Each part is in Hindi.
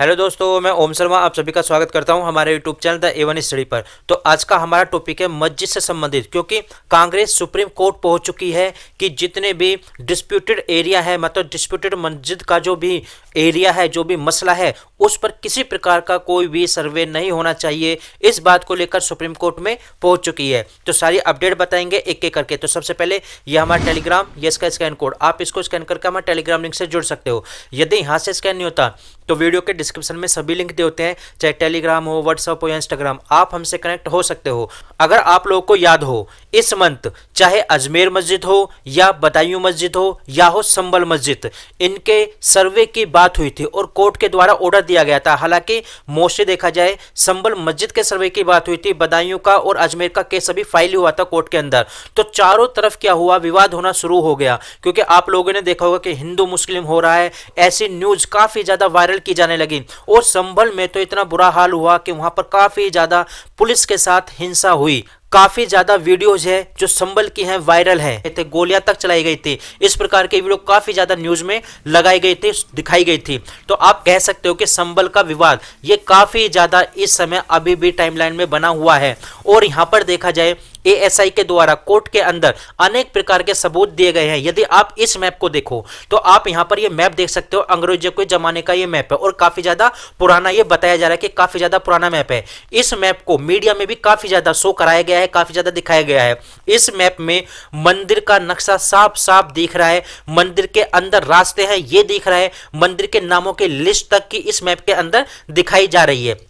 हेलो दोस्तों, मैं ओम शर्मा आप सभी का स्वागत करता हूं हमारे YouTube channel the A1 study पर। तो आज का हमारा टॉपिक है मस्जिद से संबंधित, क्योंकि कांग्रेस सुप्रीम कोर्ट पहुंच चुकी है कि जितने भी डिस्प्यूटेड एरिया है, मतलब डिस्प्यूटेड मस्जिद का जो भी एरिया है, जो भी मसला है, उस पर किसी प्रकार का कोई भी सर्वे नहीं होना चाहिए। इस बात को लेकर सुप्रीम कोर्ट में पहुंच चुकी है। तो सारी अपडेट बताएंगे एक एक करके। तो सबसे पहले ये हमारा टेलीग्राम, ये इसका स्कैन कोड, आप इसको स्कैन करके हमारे टेलीग्राम लिंक से जुड़ सकते हो। यदि यहाँ से स्कैन नहीं होता तो वीडियो के डिस्क्रिप्शन में सभी लिंक दे होते हैं, चाहे टेलीग्राम हो, व्हाट्सएप हो या इंस्टाग्राम, आप हमसे कनेक्ट हो सकते हो। अगर आप लोगों को याद हो, इस मंथ चाहे अजमेर मस्जिद हो या बदायूं मस्जिद हो या हो संबल मस्जिद, इनके सर्वे की बात हुई थी और कोर्ट के द्वारा ऑर्डर दिया गया था। हालांकि मोस्टली देखा जाए संबल मस्जिद के सर्वे की बात हुई थी, बदायूं का और अजमेर का केस अभी फाइल हुआ था कोर्ट के अंदर। तो चारों तरफ क्या हुआ, विवाद होना शुरू हो गया, क्योंकि आप लोगों ने देखा होगा कि हिंदू मुस्लिम हो रहा है, ऐसी न्यूज काफी ज्यादा वायरल की जाने लगी। और संभल में तो इतना बुरा हाल हुआ कि वहां पर काफी ज्यादा पुलिस के साथ हिंसा हुई। काफी ज्यादा वीडियोज है जो संभल की हैं, वायरल है, गोलियां तक चलाई गई थी। इस प्रकार के वीडियो काफी ज्यादा न्यूज में लगाई गई थी, दिखाई गई थी। तो आप कह सकते हो कि संभल का विवाद ये काफी ज्यादा इस समय अभी भी टाइमलाइन में बना हुआ है। और यहां पर देखा जाए एएसआई के द्वारा कोर्ट के अंदर अनेक प्रकार के सबूत दिए गए हैं। यदि आप इस मैप को देखो तो आप यहां पर ये मैप देख सकते हो, अंग्रेजों के जमाने का ये मैप है और काफी ज्यादा पुराना ये बताया जा रहा है कि काफी ज्यादा पुराना मैप है। इस मैप को मीडिया में भी काफी ज्यादा शो कराया गया है, काफी ज्यादा दिखाया गया है। इस मैप में मंदिर का नक्शा साफ साफ दिख रहा है, मंदिर के अंदर रास्ते हैं ये दिख रहा है, मंदिर के नामों की लिस्ट तक की इस मैप के अंदर दिखाई जा रही है।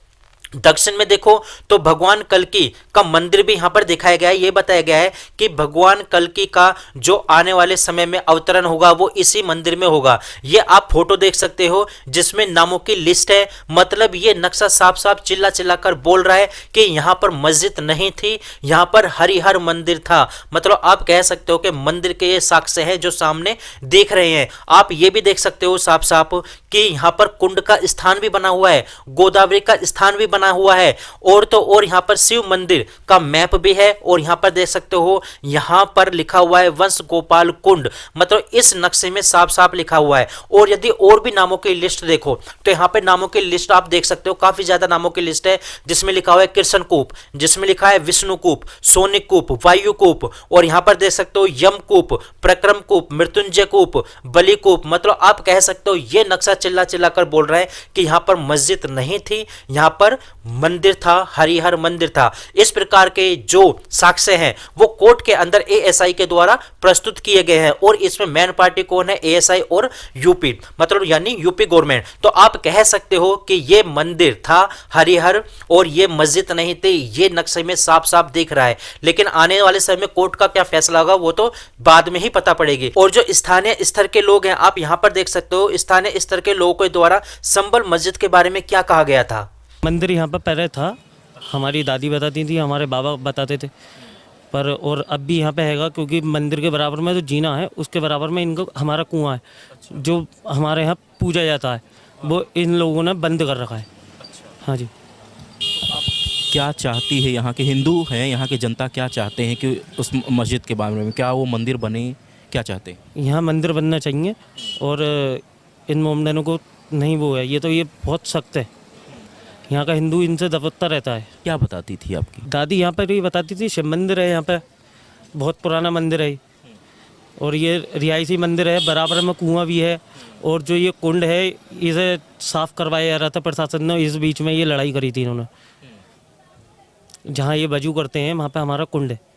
दक्षिण में देखो तो भगवान कल्कि का मंदिर भी यहां पर दिखाया गया है। यह बताया गया है कि भगवान कल्कि का जो आने वाले समय में अवतरण होगा वो इसी मंदिर में होगा। ये आप फोटो देख सकते हो जिसमें नामों की लिस्ट है। मतलब ये नक्शा साफ साफ चिल्ला चिल्ला कर बोल रहा है कि यहां पर मस्जिद नहीं थी, यहां पर हरिहर मंदिर था। मतलब आप कह सकते हो कि मंदिर के ये साक्ष्य है जो सामने देख रहे हैं। आप ये भी देख सकते हो साफ साफ कि यहां पर कुंड का स्थान भी बना हुआ है, गोदावरी का स्थान भी बना हुआ है। और तो और यहां पर शिव मंदिर का मैप भी है। और यहां पर देख सकते हो यहां पर लिखा हुआ है वंश गोपाल कुंड। मतलब इस नक्शे में साफ साफ लिखा हुआ है। और यदि और भी नामों की लिस्ट देखो तो यहां पर नामों की लिस्ट आप देख सकते हो, काफी ज्यादा नामों की लिस्ट है, जिसमें लिखा हुआ है कृष्ण कूप, जिसमें लिखा है विष्णु कूप, सोनिक कूप, वायु कूप, और यहां पर देख सकते हो यम कूप, प्रक्रम कूप, मृत्युंजय कूप, बलि कूप। मतलब आप कह सकते हो यह नक्शा चिल्ला चिल्ला कर बोल रहा है कि यहां पर मस्जिद नहीं थी, यहां पर मंदिर था, हरिहर मंदिर था। इस प्रकार के जो साक्ष्य हैं वो कोर्ट के अंदर एएसआई के द्वारा प्रस्तुत किए गए हैं। और इसमें मेन पार्टी कौन है, एएसआई और यूपी, मतलब यानी यूपी गवर्नमेंट। तो आप कह सकते हो कि ये मंदिर था हरिहर और ये मस्जिद नहीं थी, ये नक्शे में साफ साफ दिख रहा है। लेकिन आने वाले समय में कोर्ट का क्या फैसला होगा वो तो बाद में ही पता पड़ेगी। और जो स्थानीय स्तर के लोग हैं, आप यहां पर देख सकते हो स्थानीय स्तर के लोगों के द्वारा संबल मस्जिद के बारे में क्या कहा गया था। मंदिर यहाँ पर पहले था, हमारी दादी बताती थी, हमारे बाबा बताते थे, पर और अब भी यहाँ पे हैगा, क्योंकि मंदिर के बराबर में जो जीना है उसके बराबर में इनको हमारा कुआं है जो हमारे यहाँ पूजा जाता है, वो इन लोगों ने बंद कर रखा है। हाँ जी। क्या चाहती है यहाँ के हिंदू हैं, यहाँ की जनता क्या चाहते हैं कि उस मस्जिद के बारे में, क्या वो मंदिर बने, क्या चाहते हैं? यहाँ मंदिर बनना चाहिए और इन मोमडनों को नहीं वो है, ये तो ये बहुत सख्त है। यहाँ का हिंदू इनसे दबता रहता है। क्या बताती थी आपकी दादी यहाँ पर ये बताती थी, शिव मंदिर है यहाँ पे, बहुत पुराना मंदिर है और ये रिहायशी मंदिर है, बराबर में कुआं भी है। और जो ये कुंड है इसे साफ करवाया जा रहा था प्रशासन ने, इस बीच में ये लड़ाई करी थी इन्होंने। जहाँ ये वजू करते हैं वहाँ पे हमारा कुंड है।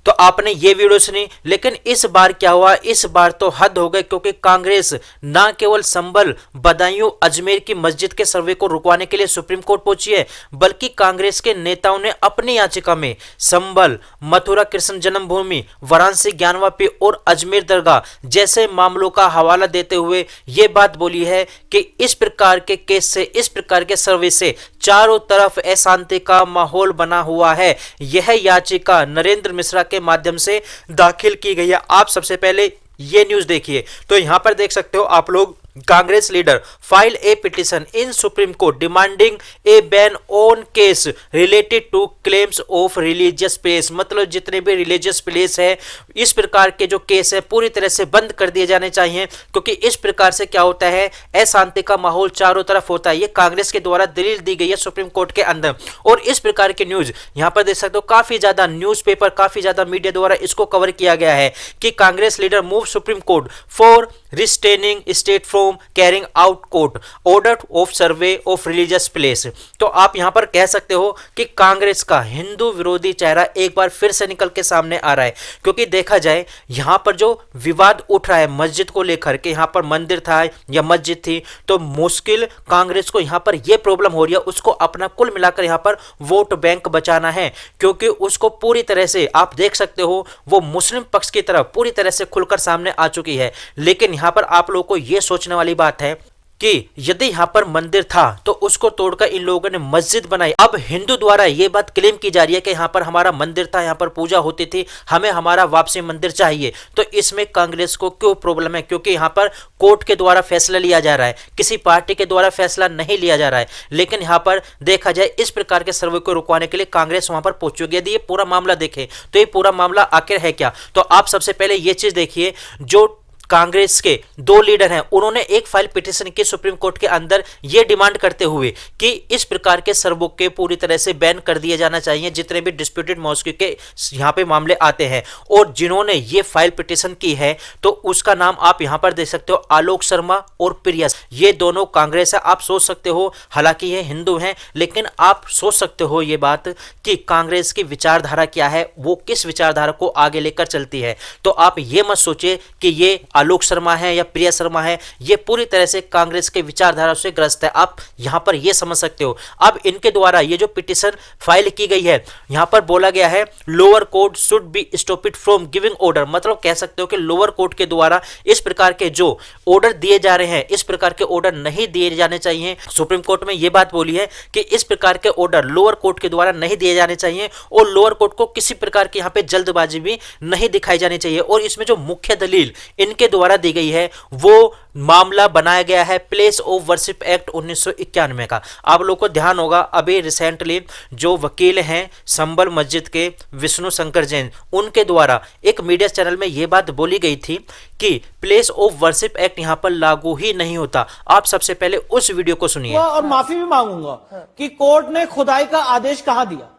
तो आपने ये वीडियो सुनी, लेकिन इस बार क्या हुआ, इस बार तो हद हो गई, क्योंकि कांग्रेस ना केवल संभल, बदायूं, अजमेर की मस्जिद के सर्वे को रुकवाने के लिए सुप्रीम कोर्ट पहुंची है, बल्कि कांग्रेस के नेताओं ने अपनी याचिका में संभल, मथुरा कृष्ण जन्मभूमि, वाराणसी ज्ञानवापी और अजमेर दरगाह जैसे मामलों का हवाला देते हुए ये बात बोली है कि इस प्रकार के केस से, इस प्रकार के सर्वे से चारों तरफ अशांति का माहौल बना हुआ है। यह याचिका नरेंद्र मिश्रा के माध्यम से दाखिल की गई है। आप सबसे पहले ये न्यूज देखिए। तो यहां पर देख सकते हो आप लोग Congress leader file a petition in Supreme Court demanding a ban on case related to claims of religious place। मतलब जितने भी रिलीजियस प्लेस है इस प्रकार के जो केस है पूरी तरह से बंद कर दिए जाने चाहिए, क्योंकि इस प्रकार से क्या होता है, अशांति का माहौल चारों तरफ होता है। ये कांग्रेस के द्वारा दलील दी गई है सुप्रीम कोर्ट के अंदर। और इस प्रकार की न्यूज यहां पर देख सकते हो, काफी ज्यादा न्यूज़पेपर, काफी ज्यादा मीडिया द्वारा इसको कवर किया गया है कि Congress leader move supreme court for restraining state from carrying out court order of survey of religious place. तो आप यहां पर कह सकते हो कि कांग्रेस का हिंदू विरोधी चेहरा एक बार फिर से निकल के सामने आ रहा है, क्योंकि देखा जाए यहां पर जो विवाद उठ रहा है मस्जिद को लेकर के, यहां पर मंदिर था या मस्जिद थी, तो मुश्किल कांग्रेस को यहां पर यह प्रॉब्लम हो रही है, उसको अपना कुल मिलाकर यहां पर वोट बैंक बचाना है, क्योंकि उसको पूरी तरह से आप देख सकते हो वो मुस्लिम पक्ष की तरफ पूरी तरह से खुलकर सामने आ चुकी है। लेकिन यहां पर आप लोगों को यह सोचने वाली बात है कि यदि यहां पर मंदिर था तो उसको तोड़कर इन लोगों ने मस्जिद बनाई। अब हिंदू द्वारा यह बात क्लेम की जा रही है कि यहां पर हमारा मंदिर था, यहां पर पूजा होती थी, हमें हमारा वापसी मंदिर चाहिए। तो इसमें कांग्रेस को क्यों प्रॉब्लम है? क्योंकि यहां पर कोर्ट के द्वारा फैसला लिया जा रहा है, किसी पार्टी के द्वारा फैसला नहीं लिया जा रहा है। लेकिन यहां पर देखा जाए इस प्रकार के सर्वे को रुकवाने के लिए कांग्रेस वहां पर पहुंच चुकी है। यदि ये पूरा मामला देखें तो ये पूरा मामला आखिर है क्या, तो आप सबसे पहले ये चीज देखिए, जो कांग्रेस के दो लीडर हैं उन्होंने एक फाइल पिटीशन की सुप्रीम कोर्ट के अंदर यह डिमांड करते हुए कि इस प्रकार के सर्वों के पूरी तरह से बैन कर दिया जाना चाहिए जितने भी डिस्प्यूटेड मॉस्क के यहां पे मामले आते हैं। और जिन्होंने ये फाइल पिटीशन की है तो उसका नाम आप यहां पर देख सकते हो, आलोक शर्मा और प्रिया। ये दोनों कांग्रेस है। आप सोच सकते हो, हालांकि ये हिंदू हैं, लेकिन आप सोच सकते हो ये बात कि कांग्रेस की विचारधारा क्या है, वो किस विचारधारा को आगे लेकर चलती है। तो आप ये मत सोचिए कि ये आलोक शर्मा है या प्रिया शर्मा है, ये पूरी तरह से कांग्रेस के विचारधारा से ग्रस्त है। आप यहां पर ये समझ सकते हो। अब इनके द्वारा ये जो पिटीशन फाइल की गई है, यहां पर बोला गया है lower court should be stopped from giving order. मतलब कह सकते हो कि लोअर कोर्ट के द्वारा इस प्रकार के जो ऑर्डर दिए जा रहे हैं, इस प्रकार के ऑर्डर नहीं दिए जाने चाहिए। सुप्रीम कोर्ट में यह बात बोली है कि इस प्रकार के ऑर्डर लोअर कोर्ट के द्वारा नहीं दिए जाने चाहिए और लोअर कोर्ट को किसी प्रकार की यहां पे जल्दबाजी भी नहीं दिखाई जानी चाहिए। और इसमें जो मुख्य दलील इनके द्वारा दी गई है वो मामला बनाया गया है प्लेस ऑफ वर्शिप एक्ट 1991 का। आप लोगों को ध्यान होगा, अभी रिसेंटली जो वकील हैं संबल मस्जिद के विष्णु शंकर जैन, उनके द्वारा एक मीडिया चैनल में यह बात बोली गई थी कि प्लेस ऑफ वर्शिप एक्ट यहां पर लागू ही नहीं होता। आप सबसे पहले उस वीडियो को सुनिए। और माफी भी मांगूंगा कि कोर्ट ने खुदाई का आदेश कहां दिया।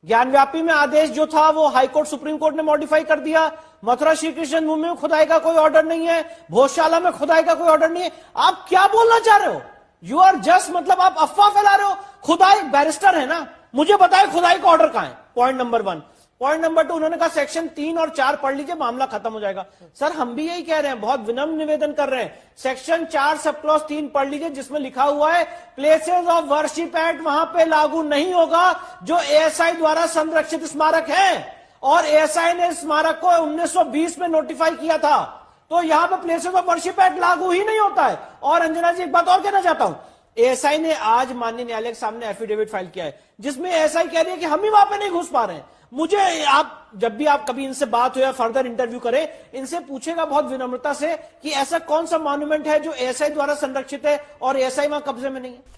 ज्ञानव्यापी में आदेश जो था वो हाईकोर्ट सुप्रीम कोर्ट ने मॉडिफाई कर दिया। मथुरा श्री कृष्ण भूमि में खुदाई का कोई ऑर्डर नहीं है, भोजशाला में खुदाई का कोई ऑर्डर नहीं है। आप क्या बोलना चाह रहे हो? यू आर जस्ट, मतलब आप अफवाह फैला रहे हो। खुदाई, बैरिस्टर है ना, मुझे बताए खुदाई का ऑर्डर कहां है। Point number 1। पॉइंट नंबर 2, उन्होंने कहा सेक्शन 3 और 4 पढ़ लीजिए, मामला खत्म हो जाएगा। सर हम भी यही कह रहे हैं, बहुत विनम्र निवेदन कर रहे हैं। सेक्शन 4 सब क्लॉज 3 पढ़ लीजिए, जिसमें लिखा हुआ है प्लेसेस ऑफ वर्शिप एक्ट वहां पे लागू नहीं होगा जो एएसआई द्वारा संरक्षित स्मारक है। और एएसआई ने स्मारक को 1920 में नोटिफाई किया था, तो यहां पे प्लेसेस ऑफ वर्शिप एक्ट लागू ही नहीं होता है। और अंजना जी एक बात और कहना चाहता हूं, एएसआई ने आज माननीय न्यायालय के सामने एफिडेविट फाइल किया है जिसमें एएसआई कह रही है कि हम ही वहां पे नहीं घुस पा रहे हैं। मुझे आप जब भी आप कभी इनसे बात हो या फर्दर इंटरव्यू करें, इनसे पूछेगा बहुत विनम्रता से कि ऐसा कौन सा मॉन्यूमेंट है जो एएसआई द्वारा संरक्षित है और एएसआई वहां कब्जे में नहीं है।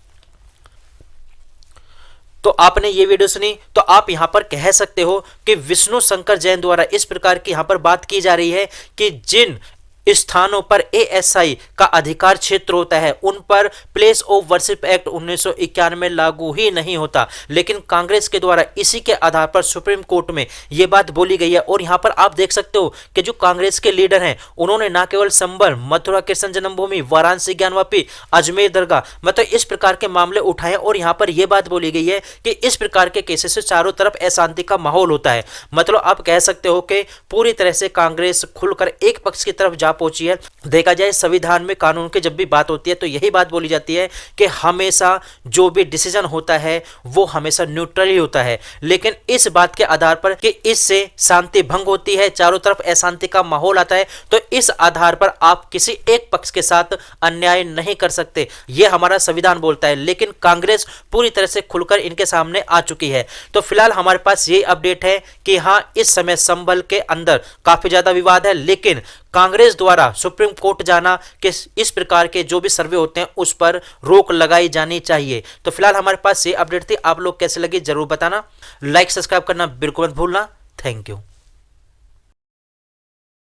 तो आपने ये वीडियो सुनी, तो आप यहां पर कह सकते हो कि विष्णु शंकर जैन द्वारा इस प्रकार की यहां पर बात की जा रही है कि जिन स्थानों पर एएसआई का अधिकार क्षेत्र होता है उन पर प्लेस ऑफ वर्शिप एक्ट 1991 में लागू ही नहीं होता। लेकिन कांग्रेस के द्वारा इसी के आधार पर सुप्रीम कोर्ट में यह बात बोली गई है। और यहां पर आप देख सकते हो कि जो कांग्रेस के लीडर हैं उन्होंने ना केवल संबल, मथुरा कृष्ण जन्मभूमि, वाराणसी ज्ञानवापी, अजमेर दरगाह, मतलब इस प्रकार के मामले उठाए। और यहां पर यह बात बोली गई है कि इस प्रकार के केसेस से चारों तरफ अशांति का माहौल होता है। मतलब आप कह सकते हो कि पूरी तरह से कांग्रेस खुलकर एक पक्ष की तरफ पहुंची है। देखा जाए संविधान में कानून की जब भी बात होती है तो यही बात बोली जाती है कि हमेशा जो भी डिसीजन होता है वो हमेशा न्यूट्रल ही होता है। लेकिन इस बात के आधार पर कि इससे शांति भंग होती है, चारों तरफ अशांति का माहौल आता है, तो इस आधार पर आप किसी एक पक्ष के साथ अन्याय नहीं कर सकते, यह हमारा संविधान बोलता है। लेकिन कांग्रेस पूरी तरह से खुलकर इनके सामने आ चुकी है। तो फिलहाल हमारे पास ये अपडेट है कि हाँ, इस समय संभल के अंदर काफी ज्यादा विवाद है, लेकिन कांग्रेस द्वारा सुप्रीम कोर्ट जाना कि इस प्रकार के जो भी सर्वे होते हैं उस पर रोक लगाई जानी चाहिए। तो फिलहाल हमारे पास ये अपडेट थी, आप लोग कैसे लगे जरूर बताना, लाइक सब्सक्राइब करना बिल्कुल मत भूलना। Thank you.